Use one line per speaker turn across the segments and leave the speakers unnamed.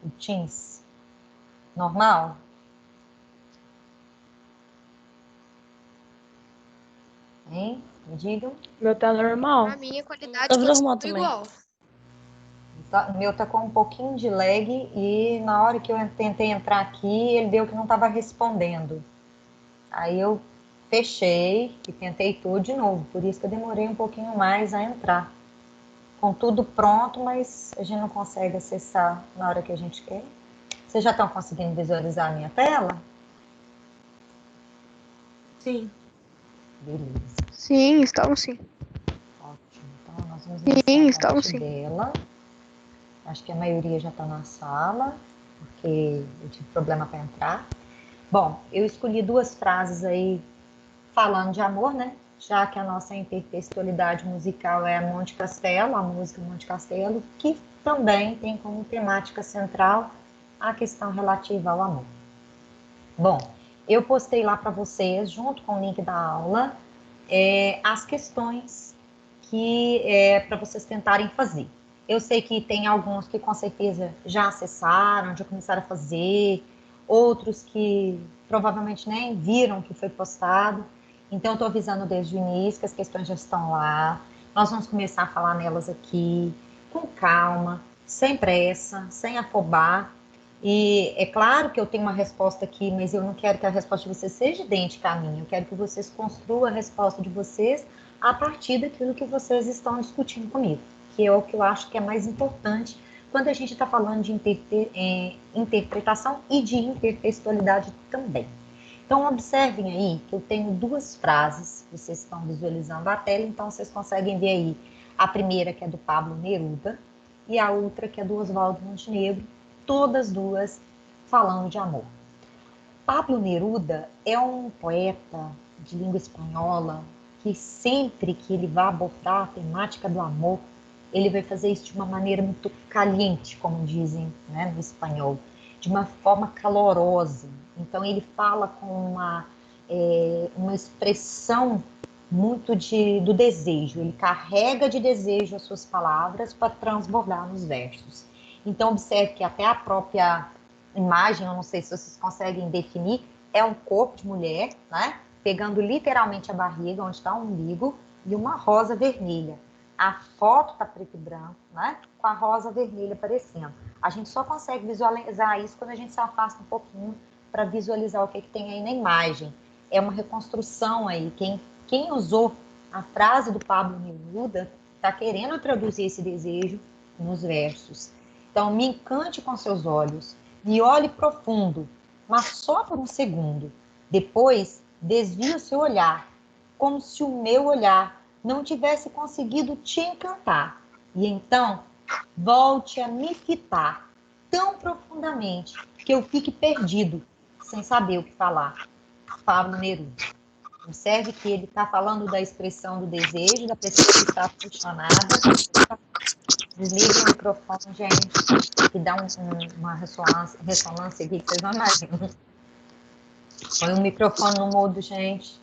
o Teams? Normal? Hein? Me digam.
Meu tá normal.
Pra mim, a qualidade
Tá
tá
normal
tudo
também.
igual.
O meu tá com um pouquinho de lag e na hora que eu tentei entrar aqui, ele deu que não estava respondendo. Aí eu fechei e tentei tudo de novo, por isso que eu demorei um pouquinho mais a entrar. Com tudo pronto, mas a gente não consegue acessar na hora que a gente quer. Vocês já estão conseguindo visualizar a minha tela?
Sim.
Beleza,
Sim, estamos sim.
ótimo. Então nós vamos
Sim,
iniciar a
estamos
partir
sim.
dela. Acho que a maioria já está na sala, porque eu tive problema para entrar. Bom, eu escolhi duas frases aí falando de amor, né? Já que a nossa intertextualidade musical é a Monte Castelo, a música Monte Castelo, que também tem como temática central a questão relativa ao amor. Bom, eu postei lá para vocês, junto com o link da aula, as questões que para vocês tentarem fazer. Eu sei que tem alguns que com certeza já acessaram, já começaram a fazer, outros que provavelmente nem viram que foi postado. Então, estou avisando desde o início que as questões já estão lá. Nós vamos começar a falar nelas aqui, com calma, sem pressa, sem afobar. E é claro que eu tenho uma resposta aqui, mas eu não quero que a resposta de vocês seja idêntica à minha. Eu quero que vocês construam a resposta de vocês a partir daquilo que vocês estão discutindo comigo, que é o que eu acho que é mais importante quando a gente está falando de interpretação e de intertextualidade também. Então, observem aí que eu tenho duas frases, vocês estão visualizando a tela, então vocês conseguem ver aí a primeira, que é do Pablo Neruda, e a outra, que é do Oswaldo Montenegro, todas duas falando de amor. Pablo Neruda é um poeta de língua espanhola que sempre que ele vai abordar a temática do amor, ele vai fazer isso de uma maneira muito caliente, como dizem, né, no espanhol, de uma forma calorosa. Então ele fala com uma expressão muito do desejo, ele carrega de desejo as suas palavras para transbordar nos versos. Então observe que até a própria imagem, eu não sei se vocês conseguem definir, é um corpo de mulher, né? Pegando literalmente a barriga, onde está o umbigo, e uma rosa vermelha. A foto está preto e branco, né? Com a rosa vermelha aparecendo. A gente só consegue visualizar isso quando a gente se afasta um pouquinho para visualizar o que tem aí na imagem. É uma reconstrução aí. Quem usou a frase do Pablo Neruda está querendo traduzir esse desejo nos versos. Então, me encante com seus olhos, me olhe profundo, mas só por um segundo. Depois, desvie o seu olhar, como se o meu olhar não tivesse conseguido te encantar. E então, volte a me fitar tão profundamente que eu fique perdido, sem saber o que falar. Pablo Neruda. Observe que ele está falando da expressão do desejo, da pessoa que está apaixonada. Desliga o microfone, gente, que dá uma ressonância aqui que vocês não imaginam. Põe o microfone no mudo, gente.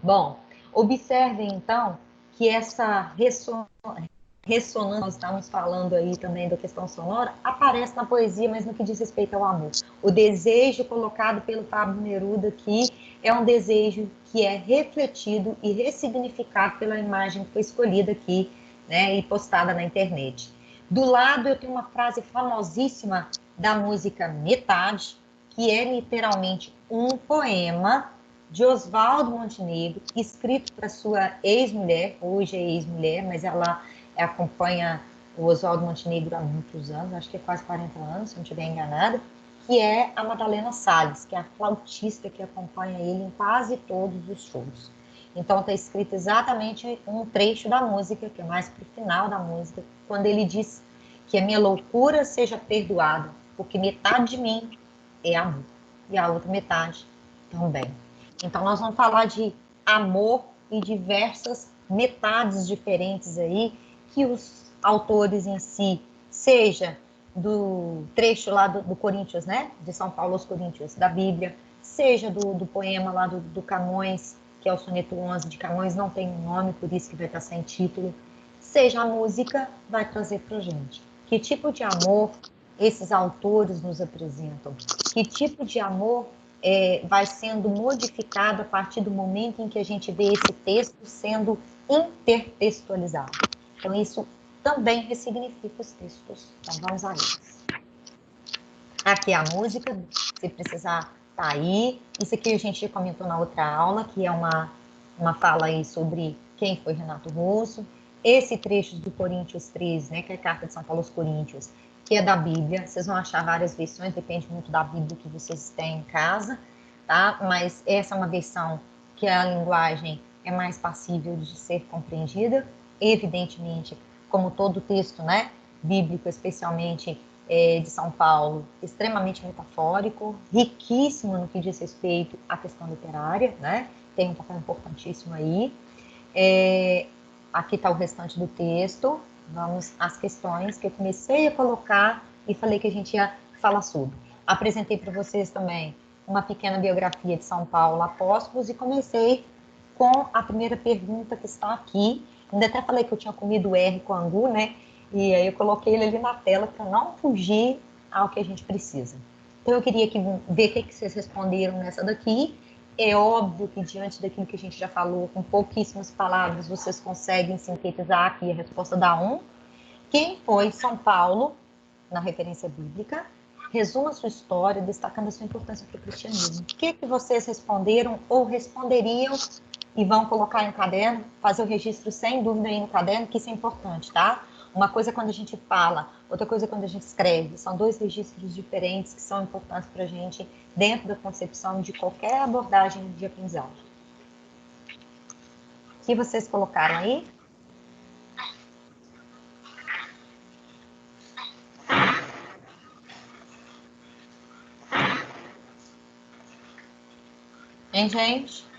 Bom, observem então que essa ressonância, nós estamos falando aí também da questão sonora, aparece na poesia, mas no que diz respeito ao amor. O desejo colocado pelo Pablo Neruda aqui é um desejo que é refletido e ressignificado pela imagem que foi escolhida aqui, né, e postada na internet. Do lado eu tenho uma frase famosíssima da música Metade, que é literalmente um poema de Oswaldo Montenegro, escrito para sua ex-mulher, hoje é ex-mulher, mas ela acompanha o Oswaldo Montenegro há muitos anos, acho que é quase 40 anos, se não estiver enganada, que é a Madalena Salles, que é a flautista que acompanha ele em quase todos os shows. Então está escrito exatamente um trecho da música, que é mais para o final da música, quando ele diz que a minha loucura seja perdoada, porque metade de mim é amor, e a outra metade também. Então nós vamos falar de amor e diversas metades diferentes aí, que os autores em si, seja do trecho lá do Coríntios, né, de São Paulo aos Coríntios, da Bíblia, seja do poema lá do Camões, que é o soneto 11 de Camões, não tem um nome, por isso que vai estar sem título, seja a música, vai trazer para gente. Que tipo de amor esses autores nos apresentam? Que tipo de amor vai sendo modificado a partir do momento em que a gente vê esse texto sendo intertextualizado? Então, isso também ressignifica os textos. Então, vamos a eles. Aqui a música, se precisar, tá aí. Isso aqui a gente comentou na outra aula, que é uma fala aí sobre quem foi Renato Russo. Esse trecho do Coríntios 13, né, que é a carta de São Paulo aos Coríntios, que é da Bíblia. Vocês vão achar várias versões, depende muito da Bíblia que vocês têm em casa, tá? Mas essa é uma versão que a linguagem é mais passível de ser compreendida. Evidentemente, como todo texto, né, bíblico, especialmente de São Paulo, extremamente metafórico, riquíssimo no que diz respeito à questão literária, né? Tem um papel importantíssimo aí. Aqui está o restante do texto. Vamos às questões que eu comecei a colocar e falei que a gente ia falar sobre. Apresentei para vocês também uma pequena biografia de São Paulo Apóstolos e comecei com a primeira pergunta que está aqui. Ainda até falei que eu tinha comido R com angu, né? E aí eu coloquei ele ali na tela para não fugir ao que a gente precisa. Então eu queria ver o que vocês responderam nessa daqui. É óbvio que diante daquilo que a gente já falou, com pouquíssimas palavras, vocês conseguem sintetizar aqui a resposta da 1. Quem foi São Paulo, na referência bíblica? Resuma a sua história, destacando a sua importância para o cristianismo. O que vocês responderam ou responderiam e vão colocar em caderno, fazer o registro sem dúvida aí no caderno, que isso é importante, tá? Uma coisa é quando a gente fala, outra coisa é quando a gente escreve. São dois registros diferentes que são importantes para a gente dentro da concepção de qualquer abordagem de aprendizagem. O que vocês colocaram aí? Hein, gente?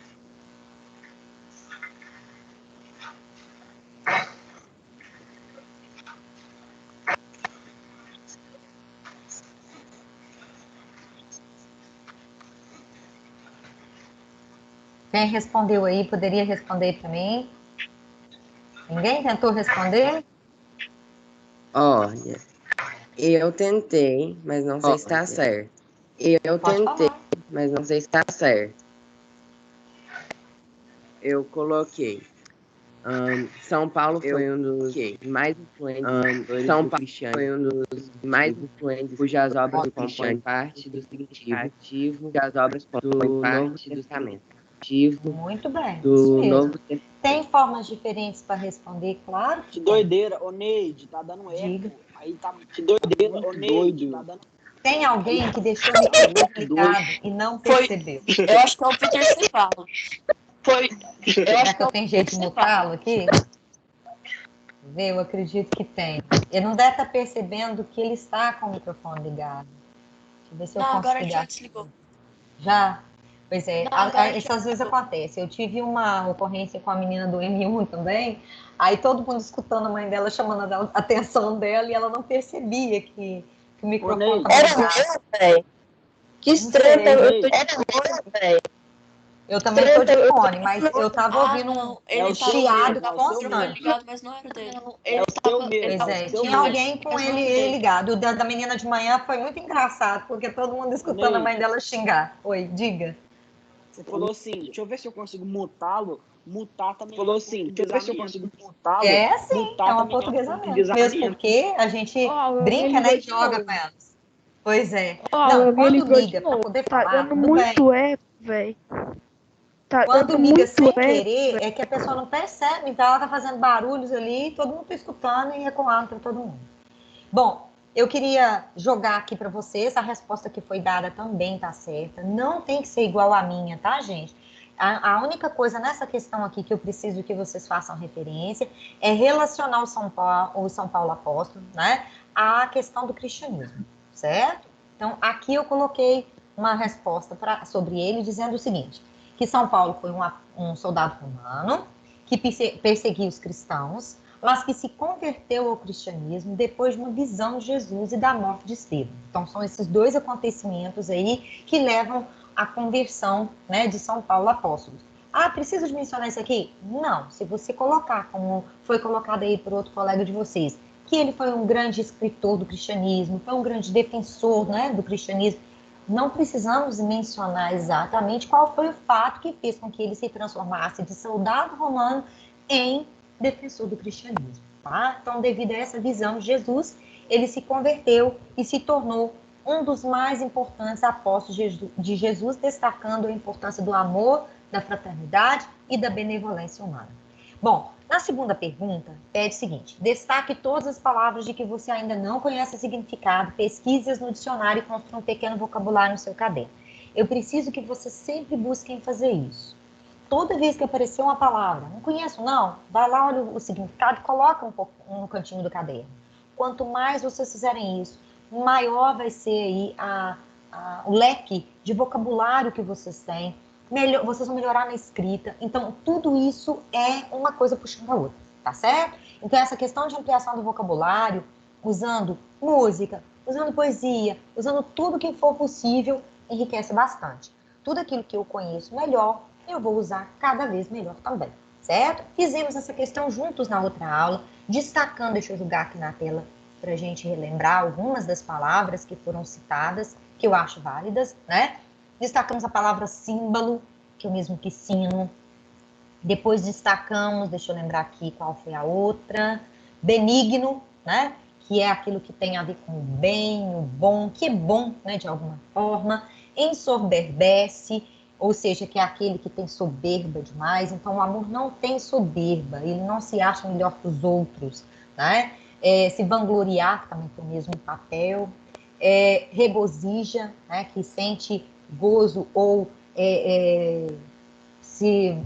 Quem respondeu aí, poderia responder para mim? Ninguém tentou responder?
Olha, eu tentei, mas não sei se está certo. Eu tentei, mas não sei se está certo. Eu coloquei. São Paulo foi um dos mais influentes. São Paulo foi um dos mais influentes, cujas obras compõem parte do significativo das obras do Novo Testamento.
Muito bem,
Do
isso mesmo.
Novo Testamento.
Tem formas diferentes para responder, claro.
Que doideira, ô Neide, tá dando eco.
Diga.
Aí tá. Que doideira, ô Neide, tá dando.
Tem alguém que deixou o microfone ligado e não percebeu?
Eu acho que é o Peter Cefalo.
Será que eu tenho jeito de mutá-lo aqui? Eu acredito que tem. Ele não deve estar percebendo que ele está com o microfone ligado. Deixa eu ver se eu consigo.
Agora já desligou.
Já? Pois é,
Não, agora
isso
já
às vezes
desligou.
acontece. Eu tive uma ocorrência com a menina do M1 também, aí todo mundo escutando a mãe dela, chamando a atenção dela, e ela não percebia que o microfone estava
Era
ligado.
meu, velho. Que estranho,
sei.
eu tô de fone, velho.
Eu também estou de fone, mas eu estava ouvindo
não,
um
ele tava
chiado
com o
constante.
microfone ligado, mas não era o dele.
É o seu mesmo.
Pois é,
seu
tinha
mesmo.
alguém com
Mas não
ele
dele.
ligado. O da menina de manhã foi muito engraçado, porque todo mundo escutando a mãe dela xingar. Oi, diga.
Você falou assim, deixa eu ver se eu consigo mutá-lo. Mutar também. Falou assim, deixa eu ver se eu consigo mutá-lo.
É sim,
Mutar
é uma
também
portuguesa mesmo.
portuguesa
Mesmo
mesmo.
porque a gente
Ó,
brinca,
ele
né, e
ligou de
joga
novo.
com elas. Pois é.
Ó,
Não,
alguém
quando
ligou de
liga para
novo.
poder
Tá
falar,
dando
tudo bem.
muito eco, velho. Tá
Quando
dando
liga
muito
sem
eco.
querer, é que a pessoa não percebe. Então ela tá fazendo barulhos ali, todo mundo tá escutando e ecoando para todo mundo. Bom, eu queria jogar aqui para vocês, a resposta que foi dada também tá certa. Não tem que ser igual à minha, tá, gente? A única coisa nessa questão aqui que eu preciso que vocês façam referência é relacionar o São Paulo Apóstolo, né, à questão do cristianismo, certo? Então, aqui eu coloquei uma resposta sobre ele, dizendo o seguinte, que São Paulo foi um soldado romano, que perseguia os cristãos, mas que se converteu ao cristianismo depois de uma visão de Jesus e da morte de Estevão. Então, são esses dois acontecimentos aí que levam à conversão, né, de São Paulo apóstolo. Ah, preciso de mencionar isso aqui? Não. Se você colocar, como foi colocado aí por outro colega de vocês, que ele foi um grande escritor do cristianismo, foi um grande defensor, né, do cristianismo. Não precisamos mencionar exatamente qual foi o fato que fez com que ele se transformasse de soldado romano em defensor do cristianismo. Tá? Então, devido a essa visão de Jesus, ele se converteu e se tornou um dos mais importantes apóstolos de Jesus, destacando a importância do amor, da fraternidade e da benevolência humana. Bom, na segunda pergunta, é o seguinte: destaque todas as palavras de que você ainda não conhece o significado, pesquise-as no dicionário e construa um pequeno vocabulário no seu caderno. Eu preciso que vocês sempre busquem fazer isso. Toda vez que aparecer uma palavra, não conheço não, vai lá, olha o significado e coloca um pouco no cantinho do caderno. Quanto mais vocês fizerem isso, maior vai ser aí o leque de vocabulário que vocês têm, vocês vão melhorar na escrita. Então, tudo isso é uma coisa puxando a outra, tá certo? Então, essa questão de ampliação do vocabulário, usando música, usando poesia, usando tudo que for possível, enriquece bastante. Tudo aquilo que eu conheço melhor, eu vou usar cada vez melhor também, certo? Fizemos essa questão juntos na outra aula, destacando, deixa eu jogar aqui na tela para a gente relembrar algumas das palavras que foram citadas, que eu acho válidas, né? Destacamos a palavra símbolo, que é o mesmo que sino. Depois destacamos, deixa eu lembrar aqui qual foi a outra, benigno, né? Que é aquilo que tem a ver com o bem, o bom, que é bom, né? De alguma forma. Ensoberbece, ou seja, que é aquele que tem soberba demais. Então, o amor não tem soberba, ele não se acha melhor que os outros, né? Se vangloriar, que também tem o mesmo papel. Regozija, né? Que sente gozo ou se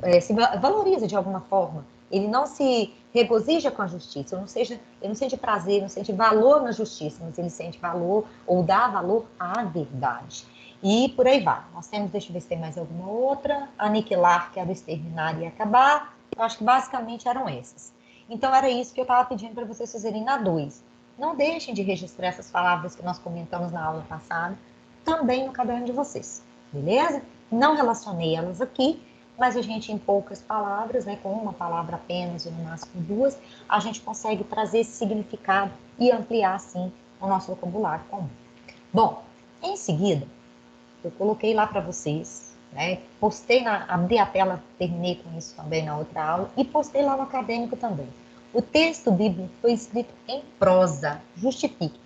valoriza de alguma forma. Ele não se regozija com a justiça, ele não sente prazer, não sente valor na justiça, mas ele sente valor ou dá valor à verdade. E por aí vai. Nós temos, deixa eu ver se tem mais alguma outra. Aniquilar, que era o exterminar e acabar. Eu acho que basicamente eram essas. Então era isso que eu estava pedindo para vocês fazerem na 2. Não deixem de registrar essas palavras que nós comentamos na aula passada, também no caderno de vocês, beleza? Não relacionei elas aqui, mas a gente, em poucas palavras, né, com uma palavra apenas ou no máximo duas, a gente consegue trazer esse significado e ampliar, assim, o nosso vocabulário comum. Bom, em seguida, eu coloquei lá para vocês, né, abri a tela, terminei com isso também na outra aula, e postei lá no acadêmico também. O texto bíblico foi escrito em prosa, justifique.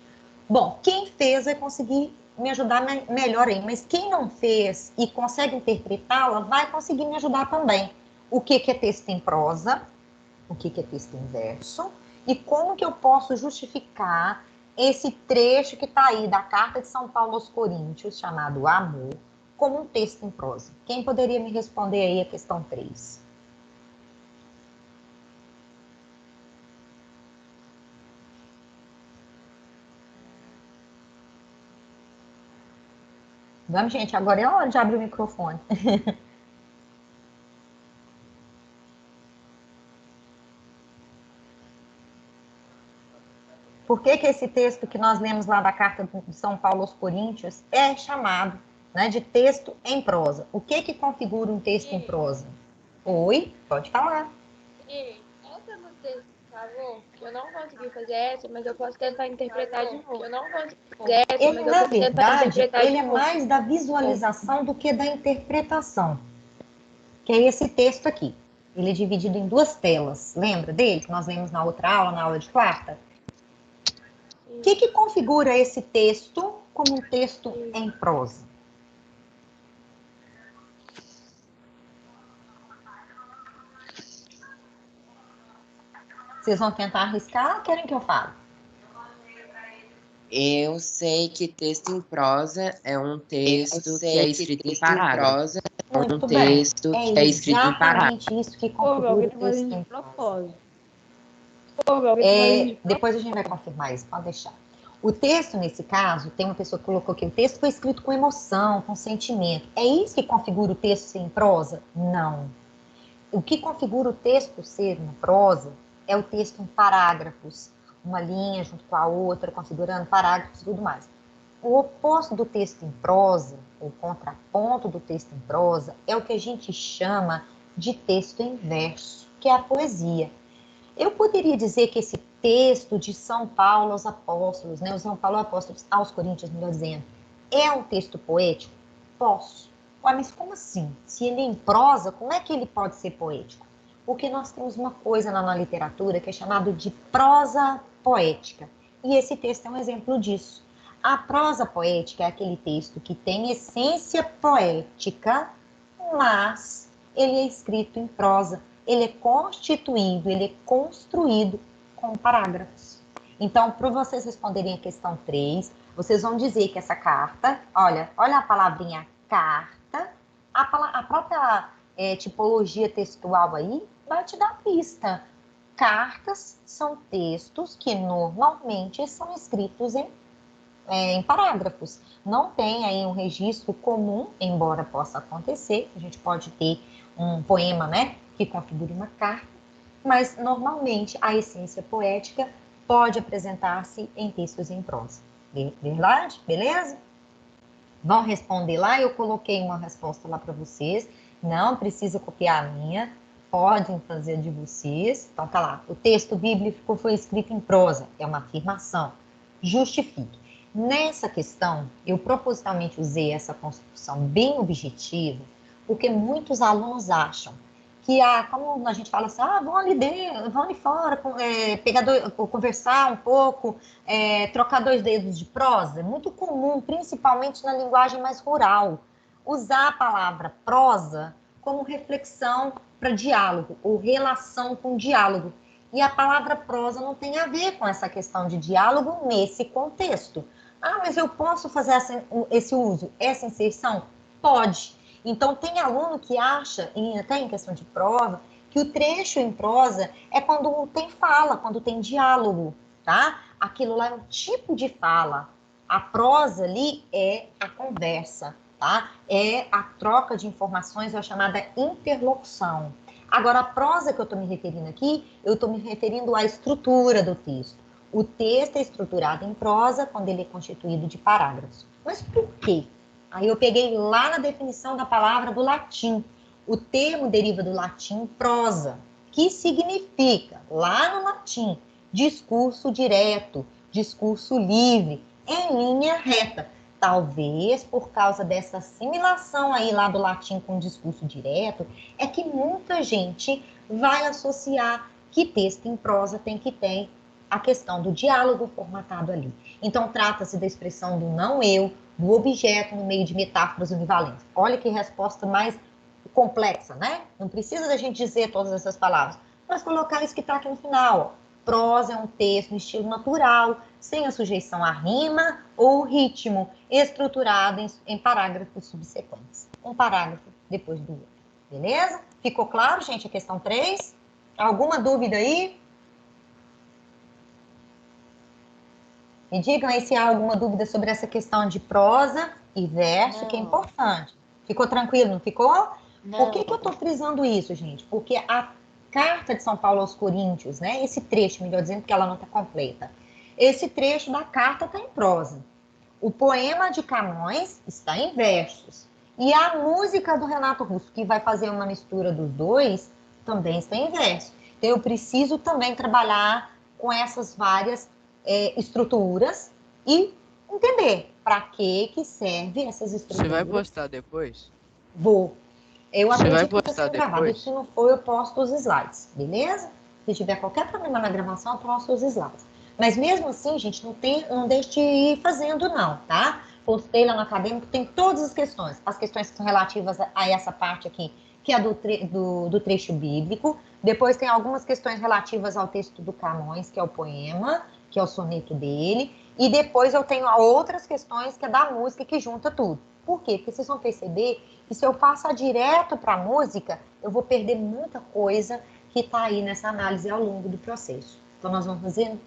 Bom, quem fez vai conseguir me ajudar melhor aí, mas quem não fez e consegue interpretá-la vai conseguir me ajudar também. O que é texto em prosa, o que é texto em verso, e como que eu posso justificar esse trecho que está aí da carta de São Paulo aos Coríntios, chamado Amor, como um texto em prosa. Quem poderia me responder aí a questão 3? Vamos, gente, agora é a hora de abrir o microfone. Por que esse texto que nós lemos lá da carta de São Paulo aos Coríntios é chamado, né, de texto em prosa? O que configura um texto em prosa? Oi, pode falar.
Essa do texto, por favor, que eu não consegui fazer essa, mas eu posso tentar interpretar de novo.
Ele, na verdade, ele é mais da visualização do que da interpretação. Que é esse texto aqui. Ele é dividido em 2 telas. Lembra dele, que nós lemos na outra aula, na aula de quarta? O que configura esse texto como um texto em prosa? Vocês vão tentar arriscar ou querem que eu fale?
Eu sei que texto em prosa é um texto que é escrito em parágrafo.
Muito
um texto
bem.
que é escrito em parágrafo.
Exatamente isso que configura o texto em prosa. Depois a gente vai confirmar isso, pode deixar. O texto, nesse caso, tem uma pessoa que colocou aqui, o texto foi escrito com emoção, com sentimento. É isso que configura o texto ser em prosa? Não. O que configura o texto ser uma prosa é o texto em parágrafos, uma linha junto com a outra, configurando parágrafos e tudo mais. O oposto do texto em prosa, o contraponto do texto em prosa, é o que a gente chama de texto em verso, que é a poesia. Eu poderia dizer que esse texto de São Paulo aos apóstolos, né? O São Paulo apóstolos aos Coríntios, melhor dizendo, é um texto poético? Posso. Ué, mas como assim? Se ele é em prosa, como é que ele pode ser poético? Porque nós temos uma coisa na literatura que é chamada de prosa poética. E esse texto é um exemplo disso. A prosa poética é aquele texto que tem essência poética, mas ele é escrito em prosa. Ele é constituído, ele é construído com parágrafos. Então, para vocês responderem a questão 3, vocês vão dizer que essa carta, olha a palavrinha carta, a própria tipologia textual aí vai te dar pista. Cartas são textos que normalmente são escritos em parágrafos. Não tem aí um registro comum, embora possa acontecer. A gente pode ter um poema, né, que configure uma carta, mas normalmente a essência poética pode apresentar-se em textos em prosa. Verdade? Beleza? Vão responder lá, eu coloquei uma resposta lá para vocês, não precisa copiar a minha, podem fazer de vocês. Então tá lá, o texto bíblico foi escrito em prosa, é uma afirmação, justifique. Nessa questão, eu propositalmente usei essa construção bem objetiva, porque muitos alunos acham que, como a gente fala assim, vão ali dentro, vão ali fora, conversar um pouco, trocar 2 dedos de prosa. É muito comum, principalmente na linguagem mais rural, usar a palavra prosa como reflexão para diálogo, ou relação com diálogo. E a palavra prosa não tem a ver com essa questão de diálogo nesse contexto. Mas eu posso fazer esse uso, essa inserção? Pode. Então, tem aluno que acha, até em questão de prova, que o trecho em prosa é quando tem fala, quando tem diálogo, tá? Aquilo lá é um tipo de fala. A prosa ali é a conversa, tá? É a troca de informações, é a chamada interlocução. Agora, a prosa que eu estou me referindo aqui, eu estou me referindo à estrutura do texto. O texto é estruturado em prosa quando ele é constituído de parágrafos. Mas por quê? Aí eu peguei lá na definição da palavra do latim. O termo deriva do latim prosa, que significa, lá no latim, discurso direto, discurso livre, em linha reta. Talvez por causa dessa assimilação aí lá do latim com discurso direto, é que muita gente vai associar que texto em prosa tem que ter a questão do diálogo formatado ali. Então, trata-se da expressão do não eu, do objeto no meio de metáforas univalentes. Olha que resposta mais complexa, né? Não precisa da gente dizer todas essas palavras, mas colocar isso que está aqui no final. Prosa é um texto no estilo natural, sem a sujeição à rima ou ritmo, estruturado em parágrafos subsequentes. Um parágrafo depois do outro. Beleza? Ficou claro, gente, a questão 3? Alguma dúvida aí? Me digam aí se há alguma dúvida sobre essa questão de prosa e verso, que é importante. Ficou tranquilo, não ficou?
Não.
Por que eu estou frisando isso, gente? Porque a carta de São Paulo aos Coríntios, né? Esse trecho, melhor dizendo, porque ela não está completa. Esse trecho da carta está em prosa. O poema de Camões está em versos. E a música do Renato Russo, que vai fazer uma mistura dos dois, também está em verso. Então, eu preciso também trabalhar com essas várias estruturas e entender para que serve essas estruturas.
Você vai postar depois?
Vou. Eu
Você vai
acredito que está
postar
sendo gravado.
depois?
Se não for, eu posto os slides, beleza? Se tiver qualquer problema na gravação, eu posto os slides. Mas mesmo assim, gente, não deixe de ir fazendo, não, tá? Postei lá no acadêmico, tem todas as questões. As questões que são relativas a essa parte aqui, que é do trecho bíblico. Depois tem algumas questões relativas ao texto do Camões, que é o poema, que é o soneto dele. E depois eu tenho outras questões que é da música, que junta tudo. Por quê? Porque vocês vão perceber que se eu passar direto para a música, eu vou perder muita coisa que está aí nessa análise ao longo do processo. Então, nós vamos fazer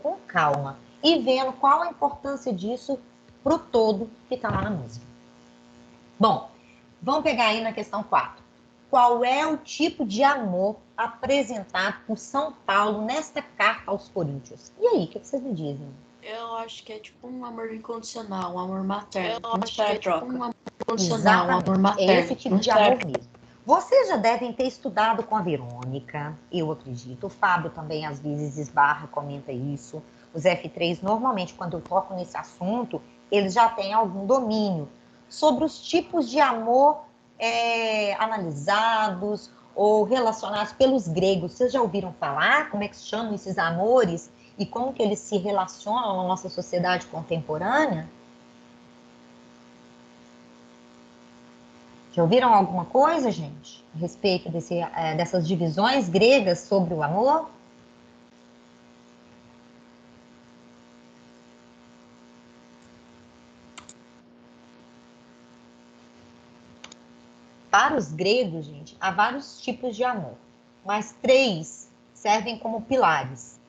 com calma e vendo qual a importância disso para o todo que está lá na música. Bom, vamos pegar aí na questão 4. Qual é o tipo de amor apresentado por São Paulo nesta carta aos Coríntios? E aí, o que vocês me dizem?
Eu acho que é tipo um amor incondicional, um amor materno.
Eu acho que é tipo
um amor incondicional, um amor materno.
É esse tipo de amor mesmo. Vocês já devem ter estudado com a Verônica, eu acredito. O Fábio também, às vezes, esbarra, comenta isso. Os F3, normalmente, quando eu toco nesse assunto, eles já têm algum domínio sobre os tipos de amor analisados ou relacionados pelos gregos. Vocês já ouviram falar como é que se chamam esses amores e como que eles se relacionam na nossa sociedade contemporânea? Já ouviram alguma coisa, gente, a respeito dessas divisões gregas sobre o amor? Para os gregos, gente, há vários tipos de amor, mas 3 servem como pilares,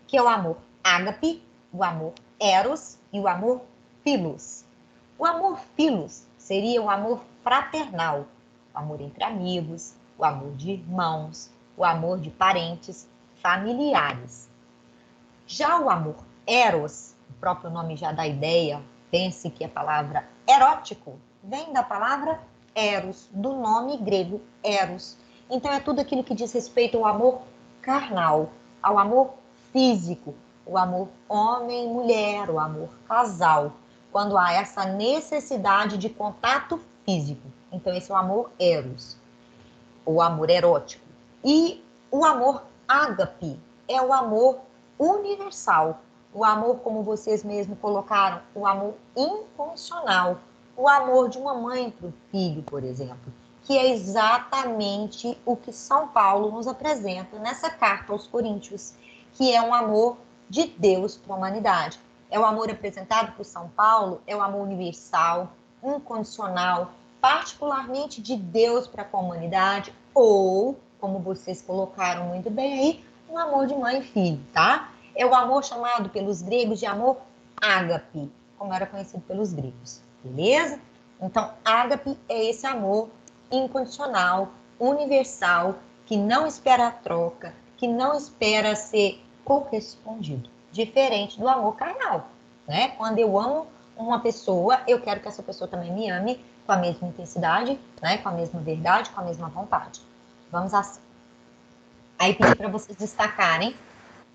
que é o amor ágape, o amor eros e o amor philos. O amor philos seria o amor fraternal, o amor entre amigos, o amor de irmãos, o amor de parentes, familiares. Já o amor eros, o próprio nome já dá ideia, pense que a palavra erótico vem da palavra eros, do nome grego eros. Então é tudo aquilo que diz respeito ao amor carnal, ao amor físico, o amor homem-mulher, o amor casal, quando há essa necessidade de contato físico. Então esse é o amor eros, o amor erótico. E o amor ágape é o amor universal, o amor, como vocês mesmos colocaram, o amor incondicional, o amor de uma mãe para o filho, por exemplo, que é exatamente o que São Paulo nos apresenta nessa carta aos Coríntios, que é um amor de Deus para a humanidade. É o amor apresentado por São Paulo, é o amor universal, incondicional, particularmente de Deus para com a humanidade, ou, como vocês colocaram muito bem aí, um amor de mãe e filho, tá? É o amor chamado pelos gregos de amor ágape, como era conhecido pelos gregos, beleza? Então, ágape é esse amor incondicional, universal, que não espera a troca, que não espera ser correspondido, diferente do amor carnal, né? Quando eu amo uma pessoa, eu quero que essa pessoa também me ame com a mesma intensidade, né? Com a mesma verdade, com a mesma vontade. Vamos assim. Aí pedi para vocês destacarem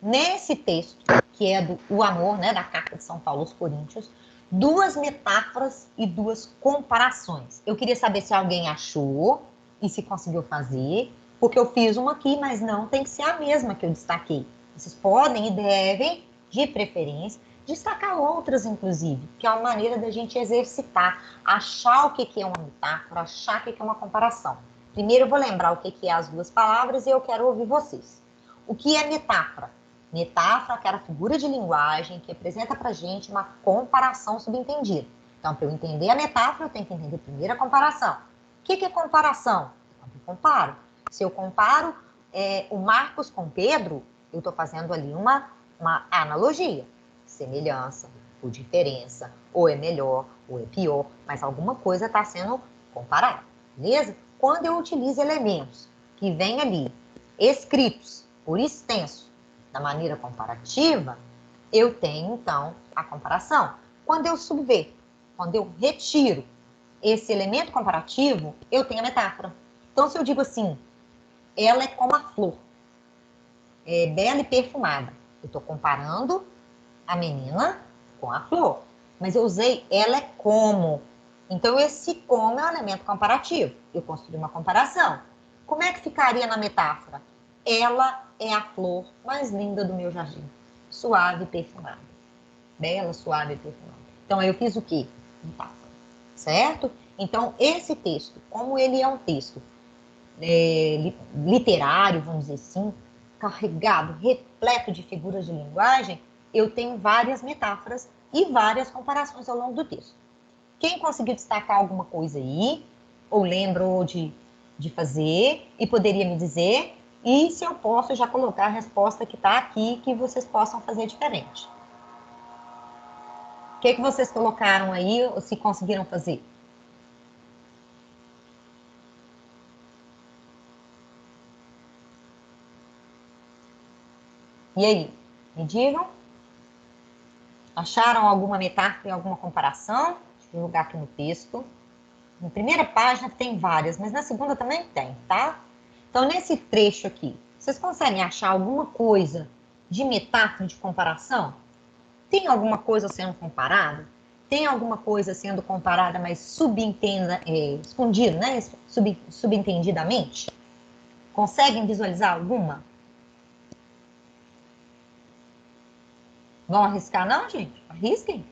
nesse texto, que é do o amor, né, da carta de São Paulo aos Coríntios, 2 metáforas e 2 comparações. Eu queria saber se alguém achou e se conseguiu fazer, porque eu fiz uma aqui, mas não tem que ser a mesma que eu destaquei. Vocês podem e devem, de preferência, destacar outras, inclusive, que é uma maneira da gente exercitar, achar o que é uma metáfora, achar o que é uma comparação. Primeiro eu vou lembrar o que é as 2 palavras e eu quero ouvir vocês. O que é metáfora? Metáfora é aquela figura de linguagem que apresenta para a gente uma comparação subentendida. Então, para eu entender a metáfora, eu tenho que entender primeiro a comparação. O que é comparação? Quando eu comparo. Se eu comparo o Marcos com Pedro, eu estou fazendo ali uma analogia. Semelhança, ou diferença, ou é melhor, ou é pior, mas alguma coisa está sendo comparada, beleza? Quando eu utilizo elementos que vêm ali, escritos por extenso, da maneira comparativa, eu tenho, então, a comparação. Quando eu subverto, quando eu retiro esse elemento comparativo, eu tenho a metáfora. Então, se eu digo assim, ela é como a flor, é bela e perfumada, eu estou comparando a menina com a flor. Mas eu usei ela é como. Então, esse como é um elemento comparativo. Eu construí uma comparação. Como é que ficaria na metáfora? Ela é a flor mais linda do meu jardim. Suave e perfumada. Bela, suave e perfumada. Então, eu fiz o quê? Metáfora. Certo? Então, esse texto, como ele é um texto literário, vamos dizer assim, carregado, repleto de figuras de linguagem, eu tenho várias metáforas e várias comparações ao longo do texto. Quem conseguiu destacar alguma coisa aí, ou lembrou de fazer, e poderia me dizer, e se eu posso já colocar a resposta que está aqui, que vocês possam fazer diferente. O que vocês colocaram aí, ou se conseguiram fazer? E aí, me digam? Acharam alguma metáfora e alguma comparação? Deixa eu jogar aqui no texto. Na primeira página tem várias, mas na segunda também tem, tá? Então, nesse trecho aqui, vocês conseguem achar alguma coisa de metáfora de comparação? Tem alguma coisa sendo comparada? Tem alguma coisa sendo comparada, mas escondida, né? Subentendidamente? Conseguem visualizar alguma? Vão arriscar não, gente? Arrisquem.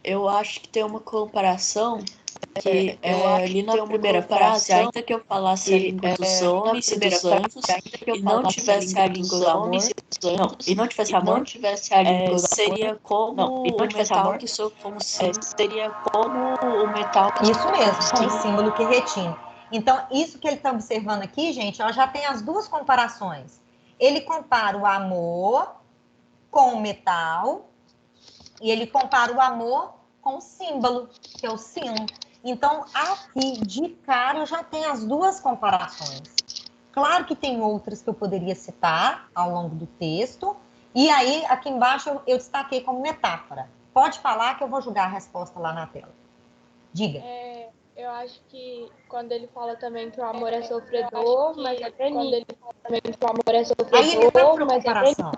Eu acho que tem uma comparação que ali na primeira frase, ainda que eu falasse a língua dos homens e dos anjos e não tivesse a língua do amor, e não tivesse amor, seria como o metal que soa como símbolo.
Isso mesmo, com o símbolo que retine. Então, isso que ele está observando aqui, gente, ó, já tem as duas comparações. Ele compara o amor com o metal e ele compara o amor com o símbolo, que é o sino. Então, aqui, de cara, eu já tenho as duas comparações. Claro que tem outras que eu poderia citar ao longo do texto. E aí, aqui embaixo, eu destaquei como metáfora. Pode falar que eu vou jogar a resposta lá na tela. Diga.
Eu acho que quando ele fala também que o amor é sofredor, mas é benigno.
Aí é metáfora ou comparação?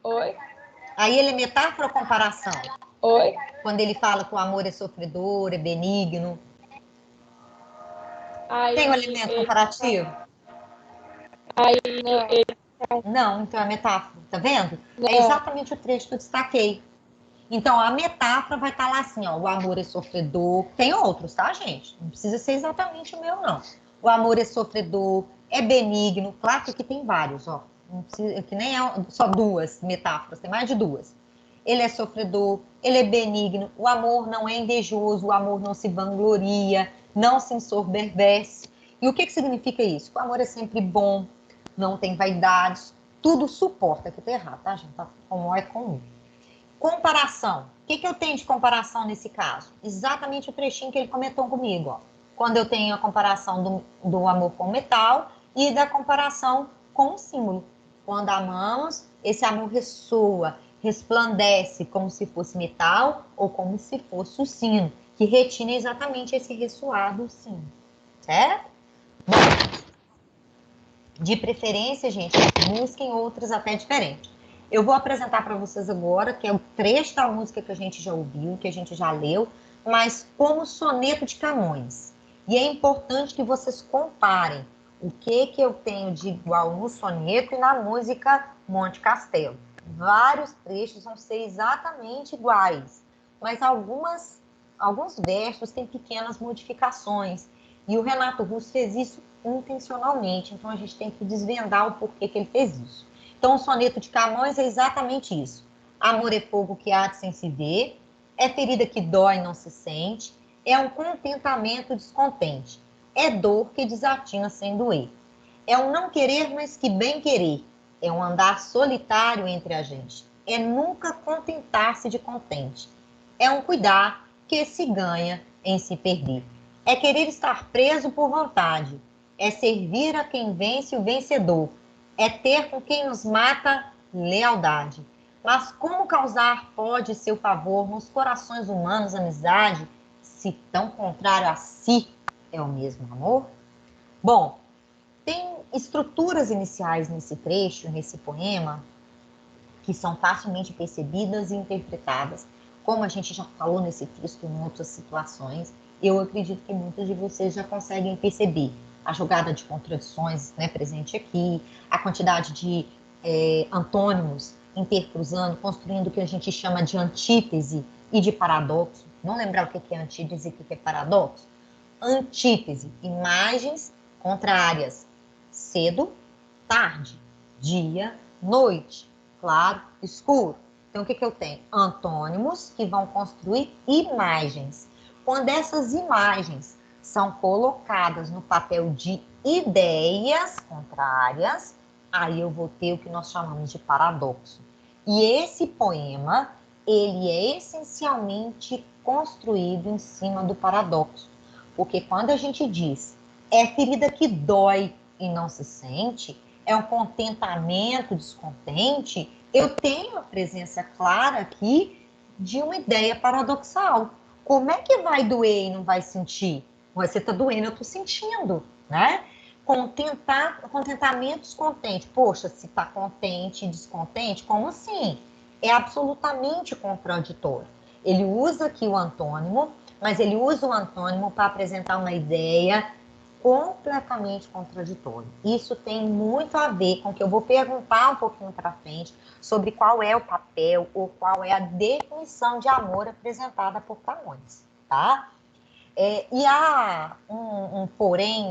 Oi?
Aí ele é metáfora ou comparação?
Oi?
Quando ele fala que o amor é sofredor, é benigno. Tem um elemento comparativo? Não, então é metáfora. Tá vendo? É exatamente o trecho que eu destaquei. Então, a metáfora vai estar lá assim, ó, o amor é sofredor. Tem outros, tá, gente? Não precisa ser exatamente o meu, não. O amor é sofredor, é benigno. Claro que aqui tem vários, ó. Não precisa, que nem é só duas metáforas, tem mais de duas. Ele é sofredor, ele é benigno. O amor não é invejoso, o amor não se vangloria, não se ensoberbece. E o que significa isso? O amor é sempre bom, não tem vaidades, tudo suporta. Aqui tá errado, tá, gente? Tá, como é comum. Comparação. O que eu tenho de comparação nesse caso? Exatamente o trechinho que ele comentou comigo. Ó. Quando eu tenho a comparação do amor com o metal e da comparação com o símbolo. Quando amamos, esse amor ressoa, resplandece como se fosse metal ou como se fosse o sino, que retina exatamente esse ressoar do sino. Certo? Bom, de preferência, gente, busquem outras até diferentes. Eu vou apresentar para vocês agora, que é o trecho da música que a gente já ouviu, que a gente já leu, mas como soneto de Camões. E é importante que vocês comparem o que eu tenho de igual no soneto e na música Monte Castelo. Vários trechos vão ser exatamente iguais, mas alguns versos têm pequenas modificações. E o Renato Russo fez isso intencionalmente, então a gente tem que desvendar o porquê que ele fez isso. Então, o soneto de Camões é exatamente isso. Amor é fogo que arde sem se ver, é ferida que dói e não se sente, é um contentamento descontente, é dor que desatina sem doer. É um não querer, mas que bem querer, é um andar solitário entre a gente, é nunca contentar-se de contente, é um cuidar que se ganha em se perder, é querer estar preso por vontade, é servir a quem vence o vencedor, é ter com quem nos mata lealdade. Mas como causar pode seu favor nos corações humanos amizade, se tão contrário a si é o mesmo amor? Bom, tem estruturas iniciais nesse trecho, nesse poema, que são facilmente percebidas e interpretadas, como a gente já falou nesse texto em outras situações. Eu acredito que muitos de vocês já conseguem perceber a jogada de contradições, né, presente aqui, a quantidade de antônimos intercruzando, construindo o que a gente chama de antítese e de paradoxo. Vamos lembrar o que é antítese e o que é paradoxo? Antítese, imagens contrárias. Cedo, tarde, dia, noite, claro, escuro. Então, o que eu tenho? Antônimos que vão construir imagens. Quando essas imagens são colocadas no papel de ideias contrárias, aí eu vou ter o que nós chamamos de paradoxo. E esse poema, ele é essencialmente construído em cima do paradoxo. Porque quando a gente diz é ferida que dói e não se sente, é um contentamento descontente, eu tenho a presença clara aqui de uma ideia paradoxal. Como é que vai doer e não vai sentir? Você está doendo, eu estou sentindo, né? Contentamento, descontente. Poxa, se está contente e descontente, como assim? É absolutamente contraditório. Ele usa aqui o antônimo, mas ele usa o antônimo para apresentar uma ideia completamente contraditória. Isso tem muito a ver com o que eu vou perguntar um pouquinho para frente sobre qual é o papel ou qual é a definição de amor apresentada por Camões, tá? E há um porém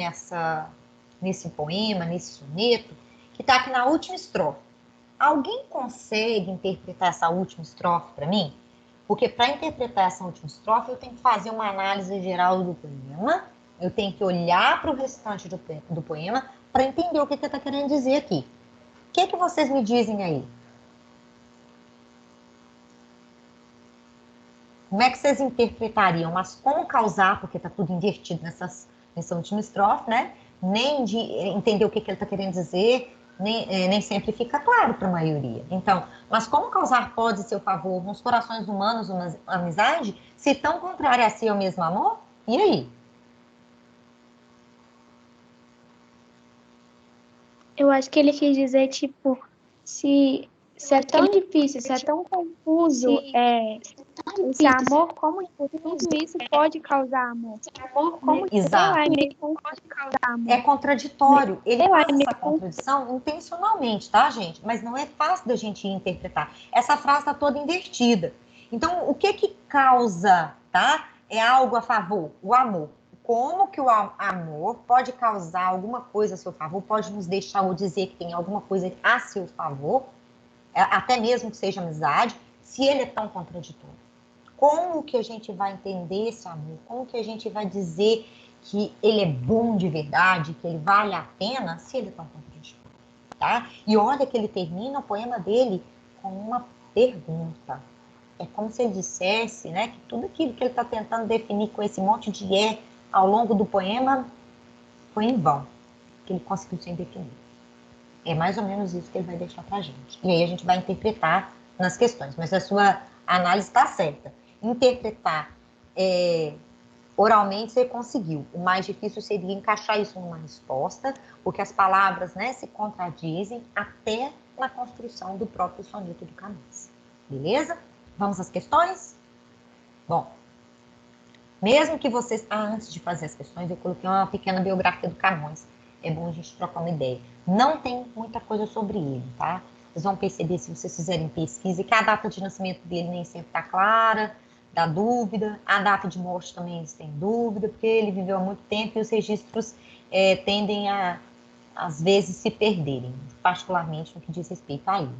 nesse poema, nesse soneto, que está aqui na última estrofe. Alguém consegue interpretar essa última estrofe para mim? Porque para interpretar essa última estrofe, eu tenho que fazer uma análise geral do poema, eu tenho que olhar para o restante do poema para entender o que ele está querendo dizer aqui. O que vocês me dizem aí? Como é que vocês interpretariam? Mas como causar, porque está tudo invertido nessa última estrofe, né? Nem de entender o que ele está querendo dizer, nem sempre fica claro para a maioria. Então, mas como causar pode seu favor nos corações humanos uma amizade, se tão contrária a si é o mesmo amor? E aí?
Eu acho que ele quis dizer, tipo, se é tão difícil, se é tão confuso esse amor, como tipo, tudo isso pode causar amor?
Exato.
É meio pode causar amor.
É contraditório. Ele faz essa contradição intencionalmente, tá, gente? Mas não é fácil da gente interpretar. Essa frase está toda invertida. Então, o que causa, tá? É algo a favor, o amor. Como que o amor pode causar alguma coisa a seu favor, pode nos deixar ou dizer que tem alguma coisa a seu favor, até mesmo que seja amizade, se ele é tão contraditório? Como que a gente vai entender esse amor? Como que a gente vai dizer que ele é bom de verdade, que ele vale a pena, se ele é tão contraditório, tá? E olha que ele termina o poema dele com uma pergunta. É como se ele dissesse, né, que tudo aquilo que ele está tentando definir com esse monte de ao longo do poema foi em vão, que ele conseguiu sem definir. É mais ou menos isso que ele vai deixar para a gente. E aí a gente vai interpretar nas questões, mas a sua análise está certa. Interpretar oralmente você conseguiu. O mais difícil seria encaixar isso numa resposta, porque as palavras, né, se contradizem até na construção do próprio soneto do Camões. Beleza? Vamos às questões? Bom, mesmo que vocês... antes de fazer as questões, eu coloquei uma pequena biografia do Camões. É bom a gente trocar uma ideia. Não tem muita coisa sobre ele, tá? Vocês vão perceber, se vocês fizerem pesquisa, que a data de nascimento dele nem sempre está clara, dá dúvida. A data de morte também eles têm dúvida, porque ele viveu há muito tempo e os registros tendem a, às vezes, se perderem, particularmente no que diz respeito a ele.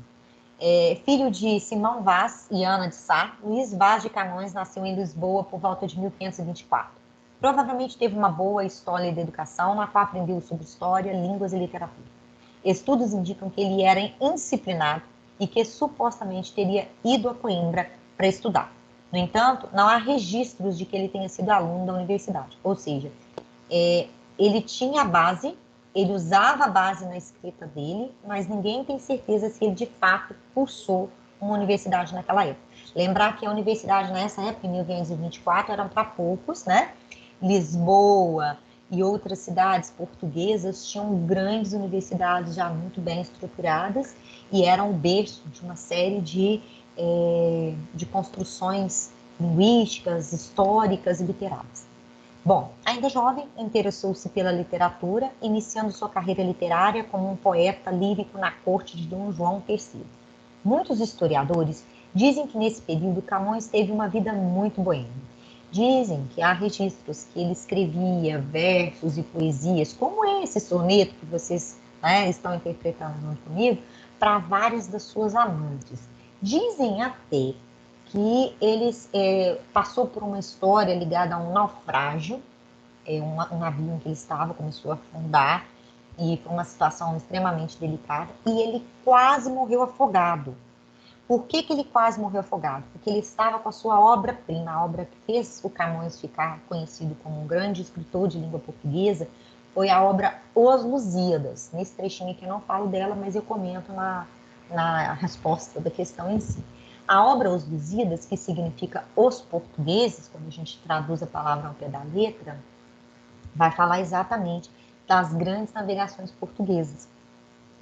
Filho de Simão Vaz e Ana de Sá, Luís Vaz de Camões nasceu em Lisboa por volta de 1524. Provavelmente teve uma boa história de educação, na qual aprendeu sobre história, línguas e literatura. Estudos indicam que ele era indisciplinado e que supostamente teria ido a Coimbra para estudar. No entanto, não há registros de que ele tenha sido aluno da universidade. Ou seja, ele tinha a base, ele usava a base na escrita dele, mas ninguém tem certeza se ele de fato cursou uma universidade naquela época. Lembrar que a universidade nessa época, em 1524, eram para poucos, né? Lisboa e outras cidades portuguesas tinham grandes universidades já muito bem estruturadas e eram o berço de uma série de construções linguísticas, históricas e literárias. Bom, ainda jovem, interessou-se pela literatura, iniciando sua carreira literária como um poeta lírico na corte de Dom João III. Muitos historiadores dizem que nesse período Camões teve uma vida muito boêmia. Dizem que há registros que ele escrevia versos e poesias, como esse soneto que vocês estão interpretando junto comigo, para várias das suas amantes. Dizem até que ele passou por uma história ligada a um naufrágio, um navio em que ele estava, começou a afundar, e foi uma situação extremamente delicada, e ele quase morreu afogado. Por que ele quase morreu afogado? Porque ele estava com a sua obra-prima, a obra que fez o Camões ficar conhecido como um grande escritor de língua portuguesa, foi a obra Os Lusíadas. Nesse trechinho aqui eu não falo dela, mas eu comento na resposta da questão em si. A obra Os Lusíadas, que significa Os Portugueses, quando a gente traduz a palavra ao pé da letra, vai falar exatamente das grandes navegações portuguesas.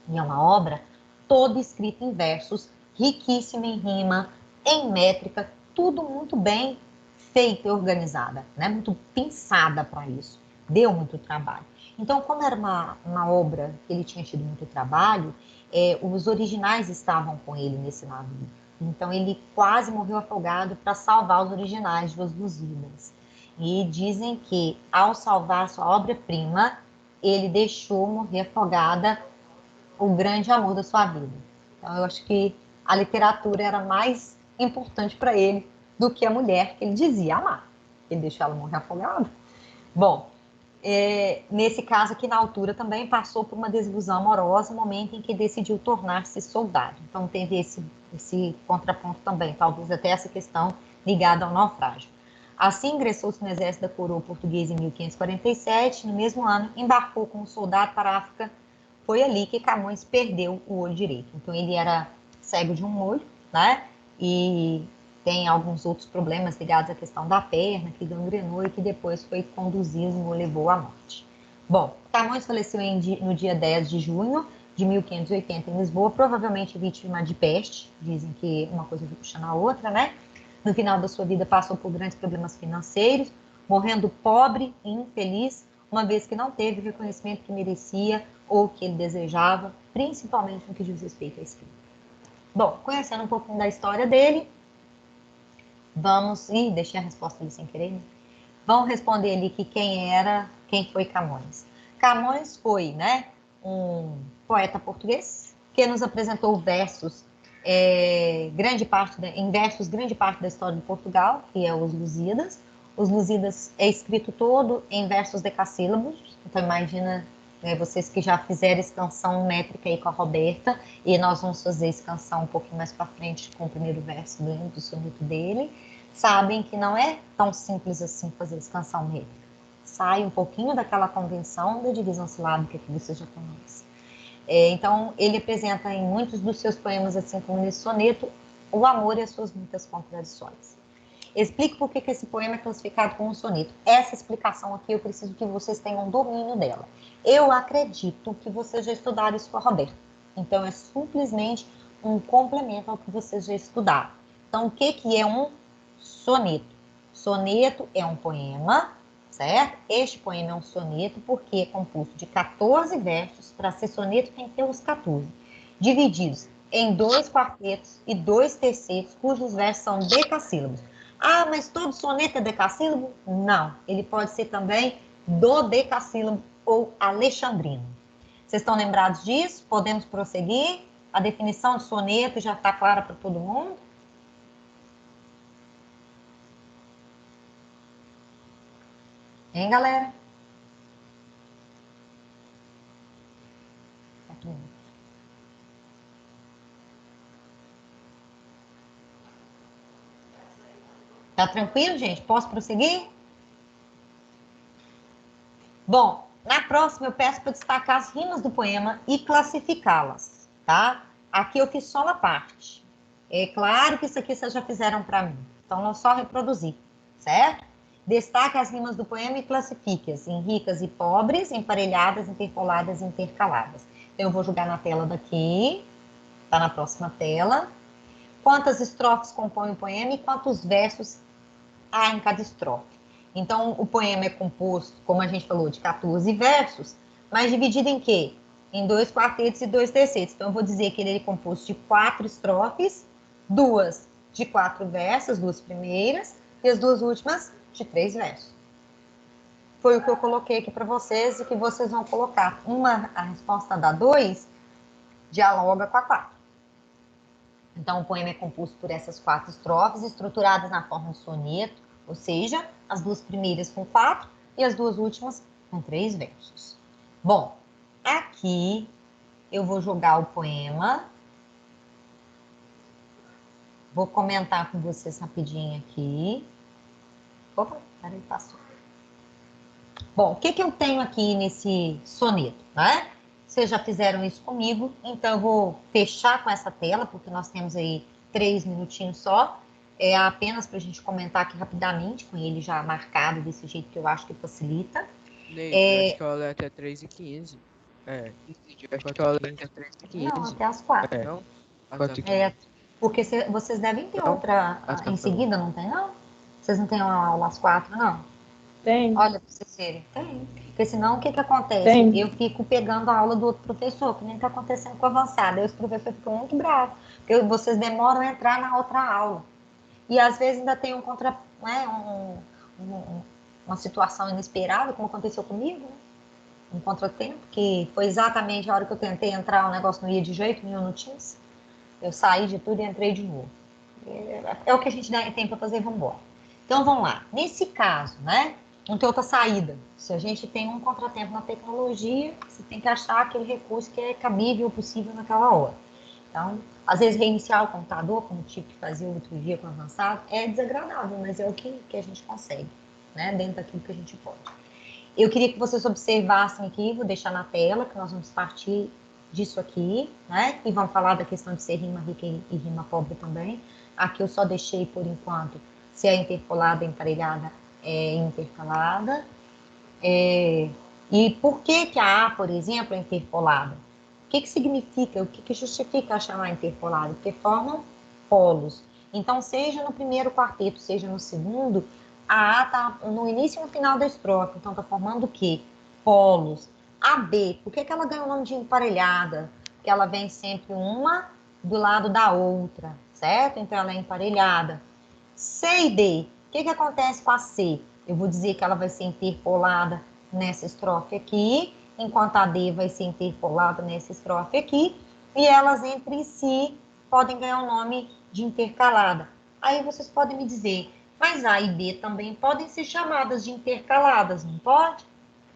E é uma obra toda escrita em versos, riquíssima em rima, em métrica, tudo muito bem feita e organizada, né? Muito pensada para isso. Deu muito trabalho. Então, como era uma obra que ele tinha tido muito trabalho, os originais estavam com ele nesse navio. Então, ele quase morreu afogado para salvar os originais de Os Lusíadas. E dizem que, ao salvar sua obra-prima, ele deixou morrer afogada o grande amor da sua vida. Então, eu acho que a literatura era mais importante para ele do que a mulher que ele dizia amar. Ele deixou ela morrer afogada. Bom, nesse caso aqui, na altura, também passou por uma desilusão amorosa, no momento em que decidiu tornar-se soldado. Então, teve esse contraponto também, talvez até essa questão ligada ao naufrágio. Assim, ingressou-se no exército da coroa portuguesa em 1547. No mesmo ano, embarcou como soldado para a África. Foi ali que Camões perdeu o olho direito. Então, ele era cego de um olho, né? E tem alguns outros problemas ligados à questão da perna, que gangrenou e que depois foi conduzido e o levou à morte. Bom, Camões faleceu no dia 10 de junho de 1580 em Lisboa, provavelmente vítima de peste. Dizem que uma coisa foi puxando a outra, né? No final da sua vida passou por grandes problemas financeiros, morrendo pobre e infeliz, uma vez que não teve o reconhecimento que merecia ou que ele desejava, principalmente no que diz respeito à escrita. Bom, conhecendo um pouquinho da história dele, vamos... Ih, deixei a resposta ali sem querer, né? Vamos responder ali que quem foi Camões. Camões foi, né, um poeta português que nos apresentou versos, grande parte da história de Portugal, que é os Lusíadas. Os Lusíadas é escrito todo em versos decassílabos, então imagina, né, vocês que já fizeram expansão métrica aí com a Roberta, e nós vamos fazer expansão um pouquinho mais para frente com o primeiro verso do soneto dele, sabem que não é tão simples assim fazer expansão métrica. Sai um pouquinho daquela convenção da divisão silábica que você já conhece. Então, ele apresenta em muitos dos seus poemas, assim como nesse soneto, o amor e as suas muitas contradições. Explico por que esse poema é classificado como um soneto. Essa explicação aqui eu preciso que vocês tenham domínio dela. Eu acredito que vocês já estudaram isso com a Roberta. Então, é simplesmente um complemento ao que vocês já estudaram. Então, o que é um soneto? Soneto é um poema, certo? Este poema é um soneto porque é composto de 14 versos. Para ser soneto tem que ter os 14, divididos em 2 quartetos e 2 tercetos, cujos versos são decassílabos. Ah, mas todo soneto é decassílabo? Não, ele pode ser também dodecassílabo ou alexandrino. Vocês estão lembrados disso? Podemos prosseguir? A definição de soneto já está clara para todo mundo? Hein, galera? Tá tranquilo, gente? Posso prosseguir? Bom, na próxima eu peço para destacar as rimas do poema e classificá-las, tá? Aqui eu fiz só uma parte. É claro que isso aqui vocês já fizeram para mim, então não só reproduzir, certo? Destaque as rimas do poema e classifique-as em ricas e pobres, emparelhadas, interpoladas e intercaladas. Então eu vou jogar na tela daqui, tá na próxima tela. Quantas estrofes compõem o poema e quantos versos há em cada estrofe. Então, o poema é composto, como a gente falou, de 14 versos, mas dividido em quê? Em 2 quartetos e 2 tercetos. Então, eu vou dizer que ele é composto de 4 estrofes, 2 de 4 versos, 2 primeiras, e as 2 últimas de 3 versos. Foi o que eu coloquei aqui para vocês e que vocês vão colocar. A resposta da 2 dialoga com a 4. Então, o poema é composto por essas 4 estrofes, estruturadas na forma de soneto, ou seja, as 2 primeiras com 4 e as 2 últimas com 3 versos. Bom, aqui eu vou jogar o poema. Vou comentar com vocês rapidinho aqui. Opa, peraí, passou. Bom, o que eu tenho aqui nesse soneto, né? Vocês já fizeram isso comigo, então eu vou fechar com essa tela, porque nós temos aí 3 minutinhos só. É apenas para a gente comentar aqui rapidamente, com ele já marcado desse jeito que eu acho que facilita.
Eu acho que eu olho até 3h15. Eu acho que eu olho até 3h15.
Não, até as 4.
Não?
Porque vocês devem ter
Não?
outra
Às
em
4
seguida, não tem, não? Vocês não têm uma aula às 4, não?
Tem.
Olha, pra vocês verem. Tem. Porque senão, o que acontece?
Tem.
Eu fico pegando a aula do outro professor, que nem tá acontecendo com o avançado. Aí os professores ficam muito bravos, porque vocês demoram a entrar na outra aula. E às vezes ainda tem uma situação inesperada, como aconteceu comigo, né? Um contratempo, que foi exatamente a hora que eu tentei entrar, o negócio não ia de jeito nenhum no Teams. Eu saí de tudo e entrei de novo. É o que a gente tem para fazer, vamos embora. Então, vamos lá. Nesse caso, né, não tem outra saída. Se a gente tem um contratempo na tecnologia, você tem que achar aquele recurso que é cabível, possível naquela hora. Então, às vezes, reiniciar o computador, como tive que fazer outro dia com o avançado, é desagradável, mas é o que a gente consegue, né, dentro daquilo que a gente pode. Eu queria que vocês observassem aqui, vou deixar na tela, que nós vamos partir disso aqui, né? E vamos falar da questão de ser rima rica e rima pobre também. Aqui eu só deixei, por enquanto, se é interpolada, emparelhada, é intercalada. E por que a, por exemplo, é interpolada? O que significa, o que justifica chamar interpolada? Porque formam polos. Então, seja no primeiro quarteto, seja no segundo, a A está no início e no final da estrofe. Então, está formando o quê? Polos. A B, por que ela ganha o nome de emparelhada? Porque ela vem sempre uma do lado da outra, certo? Então, ela é emparelhada. C e D, o que acontece com a C? Eu vou dizer que ela vai ser interpolada nessa estrofe aqui, enquanto a D vai ser interpolada nessa estrofe aqui, e elas entre si podem ganhar o nome de intercalada. Aí vocês podem me dizer, mas A e B também podem ser chamadas de intercaladas, não pode?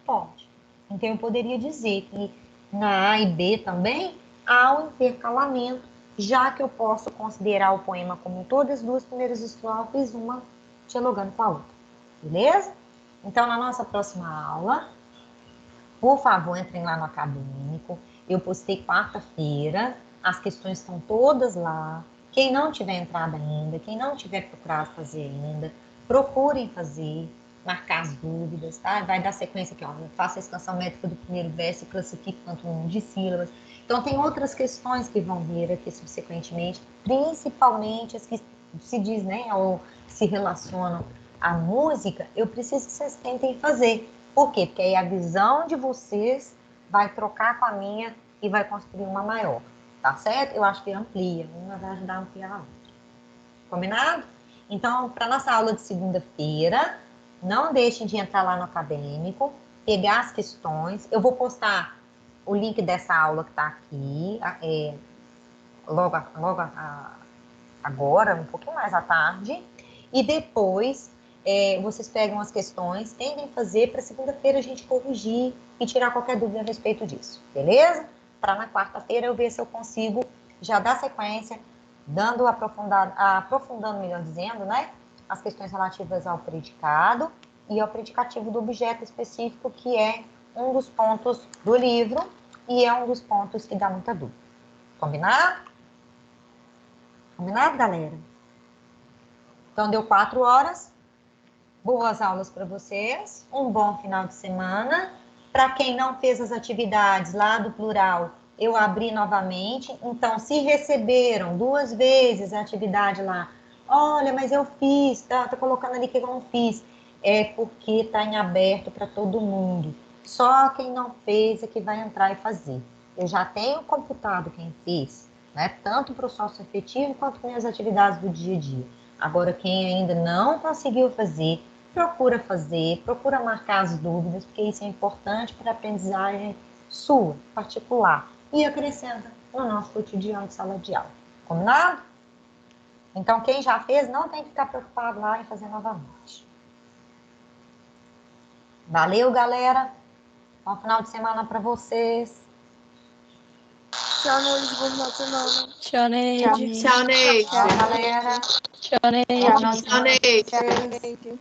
Pode. Então eu poderia dizer que na A e B também há um intercalamento, já que eu posso considerar o poema como todas as duas primeiras estrofes, uma dialogando com a outra. Beleza? Então, na nossa próxima aula, por favor, entrem lá no acadêmico. Eu postei quarta-feira, as questões estão todas lá. Quem não tiver entrado ainda, quem não tiver procurado fazer ainda, procurem fazer, marcar as dúvidas, tá? Vai dar sequência aqui, ó. Faça a expansão métrica do primeiro verso e classifique quanto número de sílabas. Então, tem outras questões que vão vir aqui subsequentemente, principalmente as que se diz, né, ou se relacionam à música. Eu preciso que vocês tentem fazer. Por quê? Porque aí a visão de vocês vai trocar com a minha e vai construir uma maior, tá certo? Eu acho que amplia, uma vai ajudar a ampliar a outra. Combinado? Então, para nossa aula de segunda-feira, não deixem de entrar lá no acadêmico, pegar as questões. Eu vou postar o link dessa aula que está aqui, logo agora, um pouquinho mais à tarde, e depois vocês pegam as questões, tentem fazer para segunda-feira a gente corrigir e tirar qualquer dúvida a respeito disso, beleza? Para na quarta-feira eu ver se eu consigo já dar sequência, aprofundando, melhor dizendo, né, as questões relativas ao predicado e ao predicativo do objeto específico, que é um dos pontos do livro e é um dos pontos que dá muita dúvida. Combinado? Combinado, galera? Então, deu 4 horas. Boas aulas para vocês. Um bom final de semana. Para quem não fez as atividades lá do plural, eu abri novamente. Então, se receberam 2 vezes a atividade lá, olha, mas eu fiz, tá colocando ali que eu não fiz. É porque está em aberto para todo mundo. Só quem não fez é que vai entrar e fazer. Eu já tenho computado quem fez, né? Tanto para o sócio efetivo quanto para as atividades do dia a dia. Agora, quem ainda não conseguiu fazer, procura marcar as dúvidas, porque isso é importante para a aprendizagem sua, particular, e acrescenta no nosso cotidiano de sala de aula. Combinado? Então, quem já fez, não tem que ficar preocupado lá em fazer novamente. Valeu, galera. Bom final de semana para vocês.
Tchau, Nunes. Bom final de semana.
Tchau, Neide.
Tchau, Neide.
Tchau, galera.
Tchau, Neide.
Tchau, Neide.